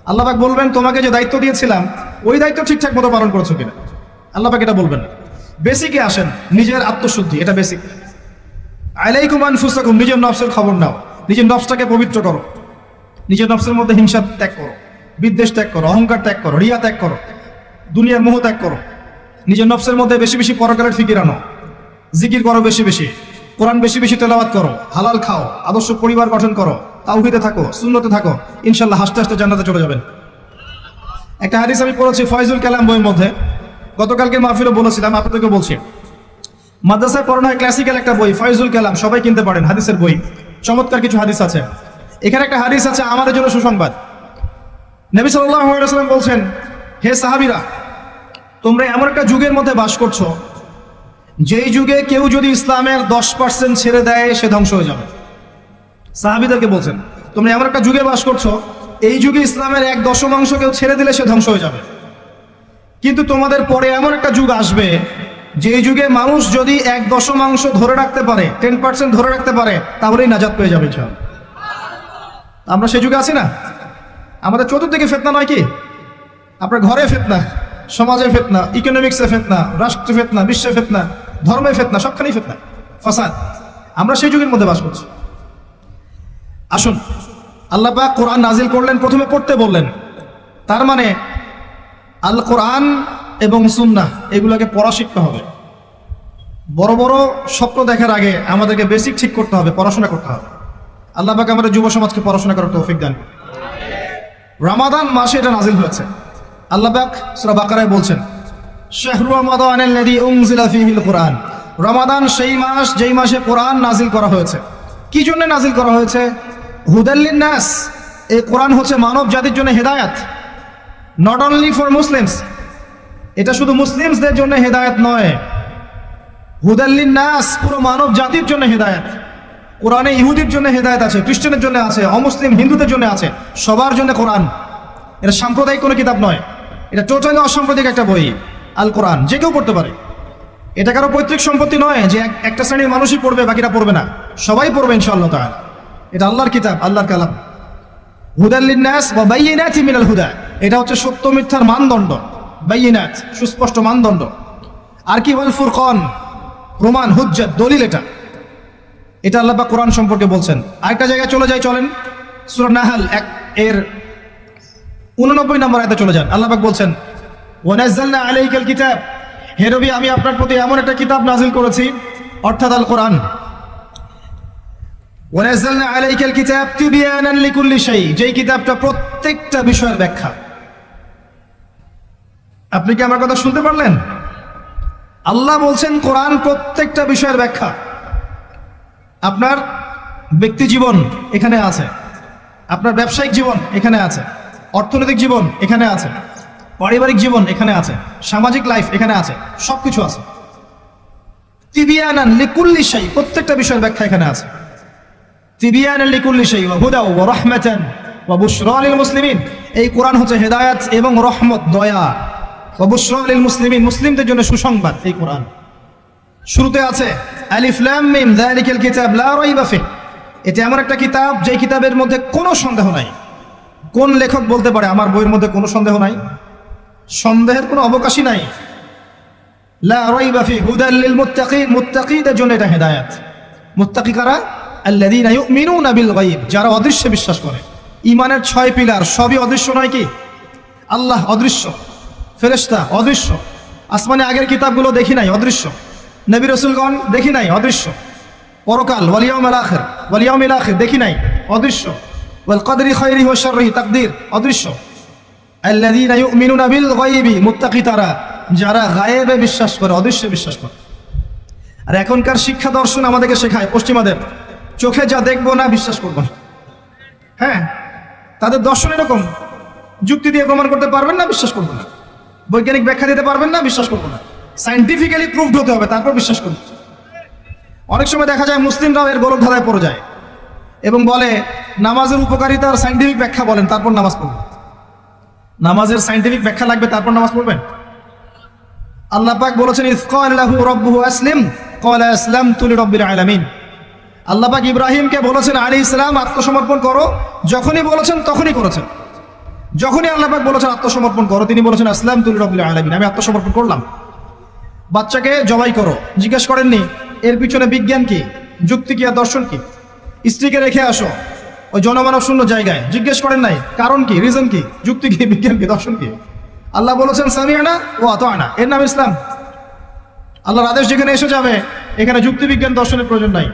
আল্লাহ পাক বলবেন তোমাকে যে দায়িত্ব দিয়েছিলাম ওই দায়িত্ব ঠিকঠাক মতো পালন করেছো কিনা, আল্লাহ পাক এটা বলবেন না। বেসিকে আসেন, নিজের আত্মশুদ্ধি, এটা বেসিক। আলাইকুম আনফুসাকুম, নিজের নফসের খবর নাও, নিজের নফসটাকে পবিত্র করো, নিজের নফসের মধ্যে হিংসা ত্যাগ করো, বিদ্বেষ ত্যাগ করো, অহংকার ত্যাগ করো, রিয়া ত্যাগ করো, দুনিয়ার মোহ ত্যাগ করো। নিজের নফসের মধ্যে বেশি বেশি পরকালের ফিকির আনো, জিকির করো বেশি বেশি, কোরআন বেশি বেশি তেলাওয়াত করো, হালাল খাও, আদর্শ পরিবার গঠন করো, তাওহীদে থাকো, সুন্নতে থাকো, ইনশাআল্লাহ হাসতে হাসতে জান্নাতে চলে যাবেন। একটা হাদিস আমি পড়েছি ফয়জুল কালাম বইয়ের মধ্যে, গতকালকে মাহফিলে বলেছিলাম, আপনাদেরকে বলছি। মাদ্রাসায় পড়ানো হয় ক্লাসিক্যাল একটা বই ফয়জুল কালাম, সবাই কিনতে পারেন, হাদিসের বই। চমৎকার কিছু হাদিস আছে। এখানে একটা হাদিস আছে আমাদের জন্য সুসংবাদ। নবী সাল্লাল্লাহু আলাইহি ওয়াসাল্লাম বলছেন, হে সাহাবীরা, তোমরা এমন একটা যুগের মধ্যে বাস করছো যেই যুগে কেউ যদি ইসলামের 10% ছেড়ে দেয় সে ধ্বংস হয়ে যাবে। সাহাবীদেরকে বলছেন তোমরা এমন একটা যুগে বাস করছো, এই যুগে ইসলামের 1/10 কেউ ছেড়ে দিলে সে ধ্বংস হয়ে যাবে। কিন্তু তোমাদের পরে এমন একটা যুগ আসবে যেই যুগে মানুষ যদি 1/10 ধরে রাখতে পারে, 10% ধরে রাখতে পারে, তাহলেই নাজাত পেয়ে যাবে। আমরা সেই যুগে আছি না? আমাদের চতুর্দিকে ফিতনা নয় কি? আপনার ঘরে ফিতনা, সমাজে ফিতনা, ইকোনমিক্সে ফিতনা, রাষ্ট্রে ফিতনা, বিশ্বে ফিতনা, ধর্মে ফিতনা, সবখানেই ফিতনা, ফাসাদ। আমরা সেই যুগের মধ্যে বাস করছি। আসুন, আল্লাহ পাক কোরআন নাজিল করলেন, প্রথমে পড়তে বললেন। তার মানে আল কোরআন এবং সুন্নাহ এগুলোকে পড়া শিখতে হবে। বড় বড় স্বপ্ন দেখার আগে আমাদেরকে বেসিক ঠিক করতে হবে, পড়াশোনা করতে হবে। আল্লাহ পাক আমাদের যুব সমাজকে পড়াশোনা করার তৌফিক দান। রমাদান মাসে এটা নাজিল হয়েছে। আল্লাহ পাক সূরা বাকারায় বলছেন, শাহরু রমাদানাল্লাযী উনজিলা ফীহিল কুরআন। রমাদান সেই মাস যেই মাসে কোরআন নাজিল করা হয়েছে। কি জন্য নাজিল করা হয়েছে? হুদাল লিন-নাস। এই কোরআন হচ্ছে মানব জাতির জন্য হেদায়েত, নট অনলি ফর মুসলিমস। এটা শুধু মুসলিমসদের জন্য হেদায়েত নয়, হুদাল লিন-নাস, পুরো মানব জাতির জন্য হেদায়েত। কোরআনে ইহুদির জন্য হেদায়েত আছে, খ্রিস্টানের জন্য আছে, অমুসলিম হিন্দুদের জন্য আছে, সবার জন্য কোরআন। এটা সাম্প্রদায়িক কোনো কিতাব নয়, এটা টোটালি অসাম্প্রদায়িক একটা বই। আল কোরআন যে কেউ পড়তে পারে। এটা কারো পৈতৃক সম্পত্তি নয় যে একটা শ্রেণীর মানুষই পড়বে বাকিরা পড়বে না, সবাই পড়বে ইনশাআল্লাহ তাআলা। এটা আল্লাহর কিতাব, আল্লাহর কালাম। হুদাল লিন্নাস ওয়া বাইয়িনাতিন মিনাল হুদা, এটা হচ্ছে সত্য মিথ্যার মানদণ্ড, বাইয়িনাত সুস্পষ্ট মানদণ্ড। আর কি ওয়াল ফুরকান, প্রমাণ, হুজ্জাত, দলিল। এটা আল্লাহ পাক কোরআন সম্পর্কে বলছেন। আরেকটা জায়গায় চলে যাই, চলেন সূরা নাহল এর 89 নম্বর আয়াতে চলে যান। আল্লাহ পাক বলছেন ওয়া নাযালনা আলাইকাল কিতাব, হে নবী আমি আপনার প্রতি এমন একটা কিতাব নাযিল করেছি, অর্থাৎ আল কোরআন। ওয়া নাযালনা আলাইকাল কিতাব তিবয়ানান লিকুল্লি শাই, যেই কিতাবটা প্রত্যেকটা বিষয়ের ব্যাখ্যা। আপনি কি আমার কথা শুনতে পারলেন? আল্লাহ বলছেন কোরআন প্রত্যেকটা বিষয়ের ব্যাখ্যা। আপনার ব্যক্তি জীবন এখানে আছে, আপনার ব্যবসায়িক জীবন এখানে আছে, অর্থনৈতিক জীবন এখানে আছে, পারিবারিক জীবন এখানে আছে, সামাজিক লাইফ এখানে আছে, সবকিছু আছে। তিবিয়ানান লিকুল্লি শাই, প্রত্যেকটা বিষয়ের ব্যাখ্যা এখানে আছে। তিবিয়ানান লিকুল্লি শাই ওয়া হুদা ওয়া রাহমাতান ওয়া বুশরা লিল মুসলিমিন, এই কোরআন হচ্ছে হেদায়েত এবং রহমত, দয়া। ওয়া বুশরা লিল মুসলিমিন, মুসলিমদের জন্য সুসংবাদ। এই কোরআন শুরুতে আছে আলিফ লাম মিম যালিকাল কিতাব লা রাইবা ফিহ, এটা এমন একটা কিতাব যেই কিতাবের মধ্যে কোনো সন্দেহ নাই। কোন লেখক বলতে পারে আমার বইয়ের মধ্যে কোনো সন্দেহ নাই? সন্দেহের কোনো অবকাশই নাই। লা রাইবা ফিহ হুদাল লিল মুত্তাকিন, মুত্তাকিদের জন্য এটা হেদায়েত। মুত্তাকি কারা? আল্লাযীনা ইউমিনুনা বিল গায়ব, যারা অদৃশ্যে বিশ্বাস করে। ঈমানের 6 পিলার সবই অদৃশ্য নয় কি? আল্লাহ অদৃশ্য, ফেরেশতা অদৃশ্য, আসমানে আগের কিতাবগুলো দেখি নাই, অদৃশ্য। নবী রাসূলগণ দেখি নাই, অদৃশ্য। পরকাল ওয়াল ইয়াউমিল আখির, ওয়াল ইয়াউমিল আখির দেখি নাই, অদৃশ্য। ওয়াল কদরি খায়রিহি ওয়া শাররিহি, তাকদীর অদৃশ্য। আল্লাযীনা ইউমিনুনা বিল গায়বি, মুত্তাকি তারা যারা গায়েবে বিশ্বাস করে, অদৃশ্যে বিশ্বাস করে। আর এখনকার শিক্ষা দর্শন আমাদেরকে শেখায় পশ্চিমাদের, চোখে যা দেখবো না বিশ্বাস করবো না। হ্যাঁ, তাদের দর্শন এরকম, যুক্তি দিয়ে প্রমাণ করতে পারবেন না, বিশ্বাস করবো না। বৈজ্ঞানিক ব্যাখ্যা দিতে পারবেন না, বিশ্বাস করবো না। সায়েন্টিফিক্যালি প্রুভড হতে হবে, তারপর বিশ্বাস করবো। অনেক সময় দেখা যায় মুসলিমরাও এর গোলক ধাঁধায় পড়ে যায় এবং বলে নামাজের উপকারিতার সায়েন্টিফিক ব্যাখ্যা বলেন, তারপর নামাজ পড়বেন। নামাজের সায়েন্টিফিক ব্যাখ্যা লাগবে, তারপর নামাজ পড়বেন? আল্লাহ পাক বলেছেন ইয ক্বালা লাহু রাব্বুহু আসলিম ক্বালা আসলামতু লিরাব্বিল আলামিন। আল্লাহ পাক ইব্রাহিমকে বলেছেন আলাইহিস সালাম আত্মসমর্পণ করো, যখনই বলেছেন তখনই করেছেন। যখনই আল্লাহ পাক বলেছেন আত্মসমর্পণ করো, তিনি বলেছেন আসলামতু লিরাব্বিল আলামিন, আমি আত্মসমর্পণ করলাম। বাচ্চাকে জবাই করো, জিজ্ঞেস করেননি এর পিছনে বিজ্ঞান কি, যুক্তি কি, আর দর্শন কি? স্ত্রীকে রেখে আসো ওই জনমানব শূন্য জায়গায়, জিজ্ঞেস করেন নাই কারণ কি, রিজন কি, যুক্তি কি, বিজ্ঞান কি, দর্শন কি? আল্লাহ বলেছেন সামিআনা ওয়া আতা'না, এর নাম ইসলাম। আল্লাহর আদেশ যেখানে এসে যাবে এখানে যুক্তি বিজ্ঞান দর্শনের প্রয়োজন নাই।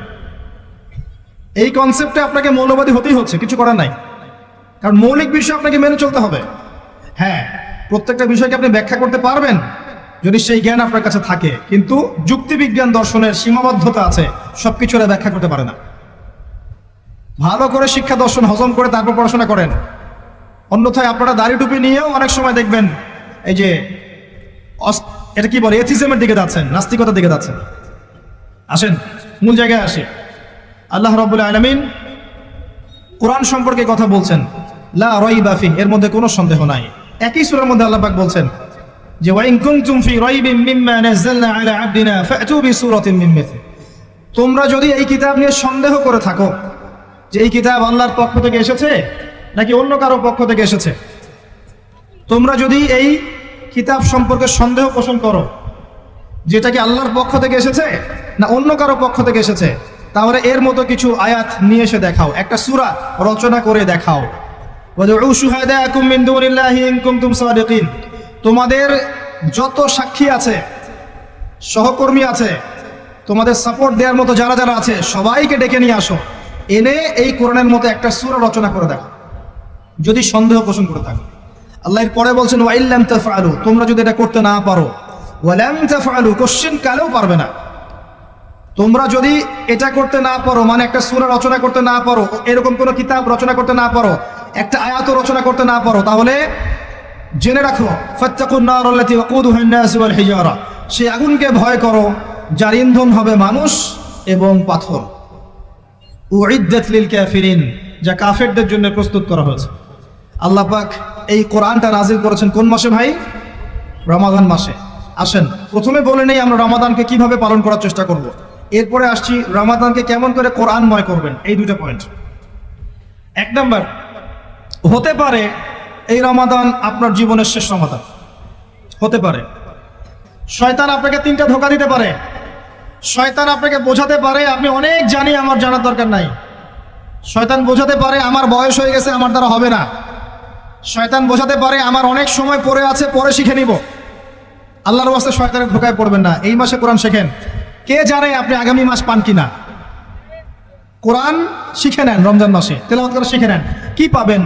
এই কনসেপ্টে আপনাকে মৌলবাদী হতেই হচ্ছে, কিছু করার নাই। কারণ মৌলিক বিষয় আপনাকে মেনে চলতে হবে। হ্যাঁ, প্রত্যেকটা বিষয়কে আপনি ব্যাখ্যা করতে পারবেন যদি সেই জ্ঞান আপনার কাছে থাকে, কিন্তু যুক্তিবিজ্ঞান দর্শনের সীমাবদ্ধতা আছে, সবকিছু এরা ব্যাখ্যা করতে পারে না। ভালো করে শিক্ষা দর্শন হজম করে তারপর পড়াশোনা করেন, অন্যথায় আপনারা দাড়ি টুপি নিয়েও অনেক সময় দেখবেন এই যে এটা কি বলে, এথিজমের দিকে যাচ্ছেন, নাস্তিকতার দিকে যাচ্ছেন। আসেন মূল জায়গায় আসি। আল্লাহ রাব্বুল আলামিন কোরআন সম্পর্কে কথা বলছেন, লা রাইবা ফিহ, এর মধ্যে কোনো সন্দেহ নাই। একই সূরার মধ্যে আল্লাহ পাক বলছেন যে ওয়া ইন কুনতুম ফি রাইবিন মিম্মা নাযালনা আলা আবদিনা ফাতু বিসূরাতিন মিন মিথলি, তোমরা যদি এই কিতাব নিয়ে সন্দেহ করে থাকো যে এই কিতাব আল্লাহর পক্ষ থেকে এসেছে নাকি অন্য কারো পক্ষ থেকে এসেছে, তোমরা যদি এই কিতাব সম্পর্কে সন্দেহ পোষণ করো যেটা কি আল্লাহর পক্ষ থেকে এসেছে না অন্য কারো পক্ষ থেকে এসেছে, তাহলে এর মতো কিছু আয়াত নিয়ে এসে দেখাও, একটা সূরা রচনা করে দেখাও। ওয়াদউ শুহাদাকুম মিন দুনিল্লাহি ইন কুনতুম সাদিকিন, তোমাদের যত সাক্ষী আছে, সহকর্মী আছে, তোমাদের সাপোর্ট দেওয়ার মতো যারা যারা আছে সবাইকে ডেকে নিয়ে আসো, এনে এই কোরআনের মতো একটা সূরা রচনা করে দেখো যদি সন্দেহ পোষণ করে থাকো। আল্লাহ এর পরে বলছেন ওয়া ইল্লাম তাফআলু, তোমরা যদি এটা করতে না পারো, ওয়া লাম তাফআলু, কোশ্চেন কালেও পারবে না। তোমরা যদি এটা করতে না পারো, মানে একটা সূরা রচনা করতে না পারো, এরকম কোনো কিতাব রচনা করতে না পারো, একটা আয়াতও রচনা করতে না পারো, তাহলে জেনে রাখো ফাত্তাকুন নার আল্লাতী ওয়াকুদুহা আন-নাস ওয়াল হিজারা, সেই আগুনকে ভয় করো যার ইন্ধন হবে মানুষ এবং পাথর। উইদ্দাত লিল কাফিরিন, যা কাফেরদের জন্য প্রস্তুত করা হয়েছে। আল্লাহ পাক এই কোরআনটা নাজিল করেছেন কোন মাসে ভাই? রমাদান মাসে। আসেন প্রথমে বলে নেই আমরা রমাদানকে কিভাবে পালন করার চেষ্টা করব, এরপরে আসছি রমাদানকে কেমন করে কোরআনময় করবেন, এই দুটো পয়েন্ট। এক নাম্বার, হতে পারে এই রমাদান আপনার জীবনের শেষ রমাদান হতে পারে। শয়তান আপনাকে তিনটা ধোঁকা দিতে পারে। শয়তান আপনাকে বোঝাতে পারে আপনি অনেক জানি, আমার জানার দরকার নাই। শয়তান বোঝাতে পারে আমার বয়স হয়ে গেছে, আমার দ্বারা হবে না। শয়তান বোঝাতে পারে আমার অনেক সময় পড়ে আছে, পরে শিখে নিব। আল্লাহর ওয়াস্তে শয়তানের ধোঁকায় পড়বেন না। এই মাসে কোরআন শেখেন, কে জানে আপনি আগামী মাস পান কিনা। কোরআন শিখে নেন, রমজান মাসে তেলাওয়াত করে শিখে নেন, কি পাবেন।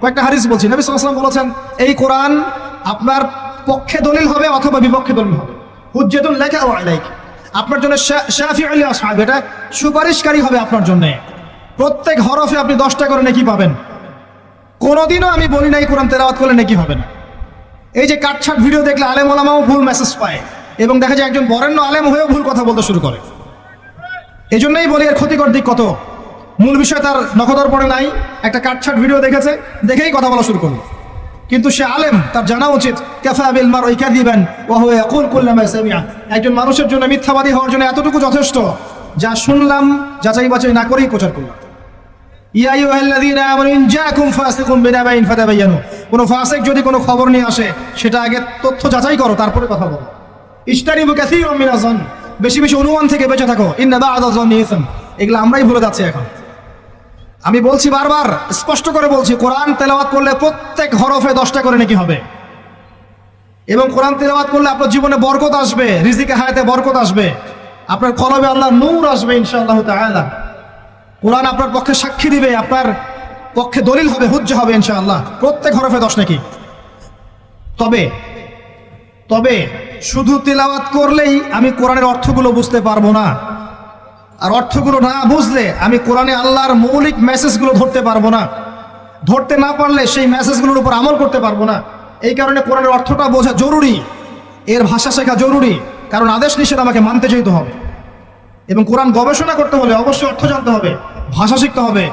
কয়েকটা হাদিস বলছি। নবী সাল্লাল্লাহু আলাইহি ওয়াসাল্লাম বলেছেন, এই কোরআন আপনার পক্ষে দলিল হবে অথবা বিপক্ষে দলিল হবে। হুজ্জাতুন লাকা ওয়া আলাইক, আপনার জন্য শাফিউল লি আসহাব, এটা সুপারিশকারী হবে আপনার জন্য। প্রত্যেক হরফে আপনি 10টা করে নেকি পাবেন। কোনোদিনও আমি বলি নাই কোরআন তেলাওয়াত করলে নেকি হবে না। এই যে কাটছাট ভিডিও দেখলে আলেম ওলামাও ভুল মেসেজ পায়, এবং দেখা যায় একজন বরেণ্য আলেম হয়েও ভুল কথা বলতে শুরু করে। এই জন্যই বলি এর ক্ষতিকর দিক কত। মূল বিষয় তার নখদর পড়ে নাই, একটা কাটছাট ভিডিও দেখেছে, দেখেই কথা বলা শুরু করলো। কিন্তু সে আলেম, তার জানা উচিত কাফা বিল মারই কাযিবান ওয়া হুয়া ইয়াকুল কুল্লা মা সামিআ। একজন মানুষের জন্য মিথ্যাবাদী হওয়ার জন্য এতটুকু যথেষ্ট, যা শুনলাম যাচাই বাছাই না করেই প্রচার করলাম। ইয়া আইয়ুহাল্লাযীনা আমানু ইন জাআকুম ফাসিকুম বিনাবাইন ফাতাবায়ানু, কোনো ফাসিক যদি কোনো খবর নিয়ে আসে সেটা আগে তথ্য যাচাই করো, তারপরে কথা বলো। ইজতানিবু কাসীরাম মিনাজ যান, বেশি বেশি অনুমান থেকে বেঁচে থাকো। ইন্না বা'দা যান্নি ইসম, এগুলো আমরাই ভুলে যাচ্ছি এখন। আমি বলছি বারবার, স্পষ্ট করে বলছি, কোরআন তেলাওয়াত করলে প্রত্যেক হরফে 10টা করে নেকি হবে। এবং কোরআন তেলাওয়াত করলে আপনার জীবনে বরকত আসবে, রিজিকে হায়াতে বরকত আসবে, আপনার কলবে আল্লাহর নূর আসবে ইনশাআল্লাহ তাআলা। কোরআন আপনার পক্ষে সাক্ষী দিবে, আপনার পক্ষে দলিল হবে, হুজ্জা হবে ইনশাআল্লাহ। প্রত্যেক হরফে 10 নেকি। তবে শুধু তেলাওয়াত করলেই আমি কোরআনের অর্থগুলো বুঝতে পারবো না। আর অর্থগুলো না বুঝলে আমি কোরআনে আল্লাহর মৌলিক মেসেজগুলো ধরতে পারবো না। ধরতে না পারলে সেই মেসেজগুলোর উপর আমল করতে পারবো না। এই কারণে কোরআনের অর্থটা বোঝা জরুরি, এর ভাষা শেখা জরুরি, কারণ আদেশ নিষেধ আমাকে মানতে যেতে হবে। এবং কোরআন গবেষণা করতে হলে অবশ্যই অর্থ জানতে হবে, ভাষা শিখতে হবে,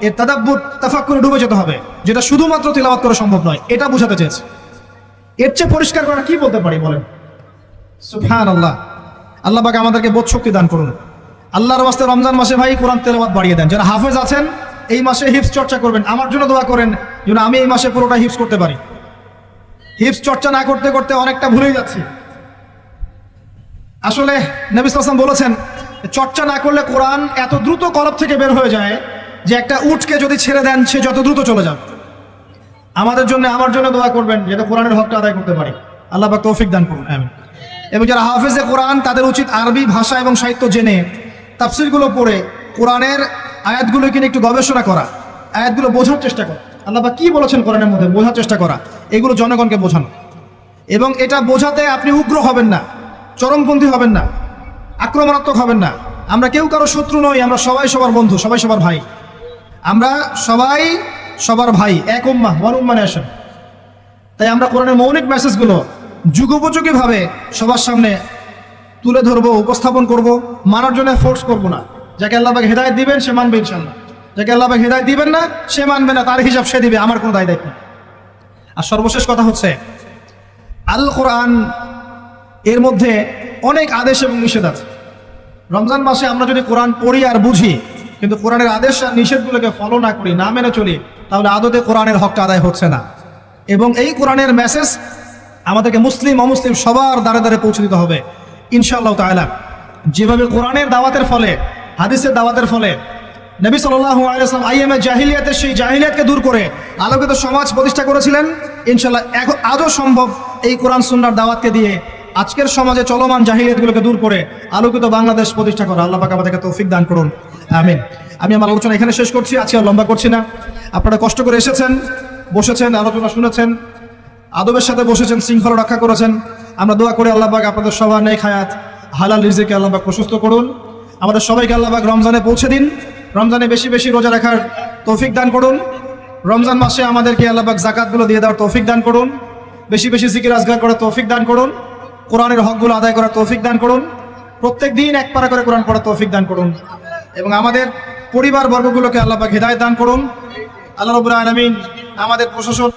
এর তাদাব্বুর তাফাক্কুরে ডুবে যেতে হবে, যেটা শুধুমাত্র তিলাওয়াত করা সম্ভব নয়। এটা বোঝাতে চেয়েছে। এর চেয়ে পরিষ্কার করা কি বলতে পারি বলেন? সুবহানাল্লাহ। আল্লাহ পাক আমাদেরকে বোধ শক্তি দান করুন। আল্লাহর ওয়াস্তে রমজান মাসে ভাই কোরআন তেলাওয়াত বাড়িয়ে দেন। যারা হাফেজ আছেন এই মাসে হিফজ চর্চা করবেন। আমার জন্য দোয়া করেন যেন আমি এই মাসে পুরোটা হিফজ করতে পারি। হিফজ চর্চা না করতে করতে অনেকটা ভুলেই যাচ্ছি। আসলে নবী সাল্লাল্লাহু আলাইহি ওয়াসাল্লাম বলেছেন, চর্চা না করলে কোরআন এত দ্রুত কলব থেকে বের হয়ে যায় যে একটা উটকে যদি ছেড়ে দেন সে যত দ্রুত চলে যাবে। আমাদের জন্য, আমার জন্য দোয়া করবেন যাতে কোরআনের হকটা আদায় করতে পারি। আল্লাহ পাক তৌফিক দান করুন, আমিন। এবং যারা হাফেজে কোরআন তাদের উচিত আরবি ভাষা এবং সাহিত্য জেনে তাফসিরগুলো পড়ে কোরআনের আয়াতগুলোকে নিয়ে একটু গবেষণা করা, আয়াতগুলো বোঝার চেষ্টা করা, আল্লাহ পাক কি বলেছেন কোরআনের মধ্যে বোঝার চেষ্টা করা, এগুলো জনগণকে বোঝানো। এবং এটা বোঝাতে আপনি উগ্র হবেন না, চরমপন্থী হবেন না, আক্রমণাত্মক হবেন না। আমরা কেউ কারো শত্রু নই, আমরা সবাই সবার বন্ধু, সবাই সবার ভাই। আমরা সবাই সবার ভাই, এক উম্মাহ, ওয়ান উম্মাহ নেশন। তাই আমরা কোরআনের মৌলিক মেসেজগুলো যুগোপযোগীভাবে সবার সামনে তুলে ধরবো, উপস্থাপন করব, মানার জন্য ফোর্স করব না। যাকে আল্লাহ পাক হেদায়েত দিবেন সে মানবে ইনশাআল্লাহ, যাকে আল্লাহ পাক হেদায়েত দিবেন না সে মানবে না, তার হিসাব সে দিবে, আমার কোনো দায় দায়িত্ব নেই। আর সর্বশেষ কথা হচ্ছে, আল কোরআন এর মধ্যে অনেক আদেশ এবং নিষেধ আছে। রমজান মাসে আমরা যদি কোরআন পড়ি আর বুঝি কিন্তু কোরআনের আদেশ আর নিষেধগুলোকে ফলো না করি, না মেনে চলি, তাহলে আদতে কোরআনের হকটা আদায় হচ্ছে না। এবং এই কোরআনের মেসেজ আমাদেরকে মুসলিম অমুসলিম সবার দ্বারে দ্বারে পৌঁছে দিতে হবে ইনশাআল্লাহ তাআলা। যেভাবে কোরআনের দাওয়াতের ফলে, হাদিসের দাওয়াতের ফলে নবী সাল্লাল্লাহু আলাইহি ওয়াসাল্লাম আইয়ামে জাহিলিয়াতের সেই জাহিলিয়াতকে দূর করে আলোকিত সমাজ প্রতিষ্ঠা করেছিলেন, ইনশাআল্লাহ আজও সম্ভব এই কোরআন সুন্নাহর দাওয়াতকে দিয়ে আজকের সমাজে চলমান জাহিলিয়াতগুলোকে দূর করে আলোকিত বাংলাদেশ প্রতিষ্ঠা করা। আল্লাহ পাক আমাদেরকে তৌফিক দান করুন, আমিন। আমি আমার আলোচনা এখানে শেষ করছি, আজকে আর লম্বা করছি না। আপনারা কষ্ট করে এসেছেন, বসেছেন, আলোচনা শুনেছেন, আদবের সাথে বসেছেন, শৃঙ্খলা রক্ষা করেছেন। আমরা দোয়া করি আল্লাহ পাক আপনাদের সবার নেক হায়াত, হালাল রিজিকে আল্লাহ পাক প্রশস্ত করুন। আমাদের সবাইকে আল্লাহ পাক রমজানে পৌঁছে দিন, রমজানে বেশি বেশি রোজা রাখার তৌফিক দান করুন। রমজান মাসে আমাদেরকে আল্লাহ পাক যাকাতগুলো দিয়ে দেওয়ার তৌফিক দান করুন, বেশি বেশি জিকির আজগার করার তৌফিক দান করুন, কোরআনের হকগুলো আদায় করার তৌফিক দান করুন, প্রত্যেক দিন এক পারা করে কোরআন পড়ার তৌফিক দান করুন। এবং আমাদের পরিবার বর্গগুলোকে আল্লাহ পাক হিদায়াত দান করুন। আল্লাহ রাব্বুল আলামিন আমাদের প্রশাসন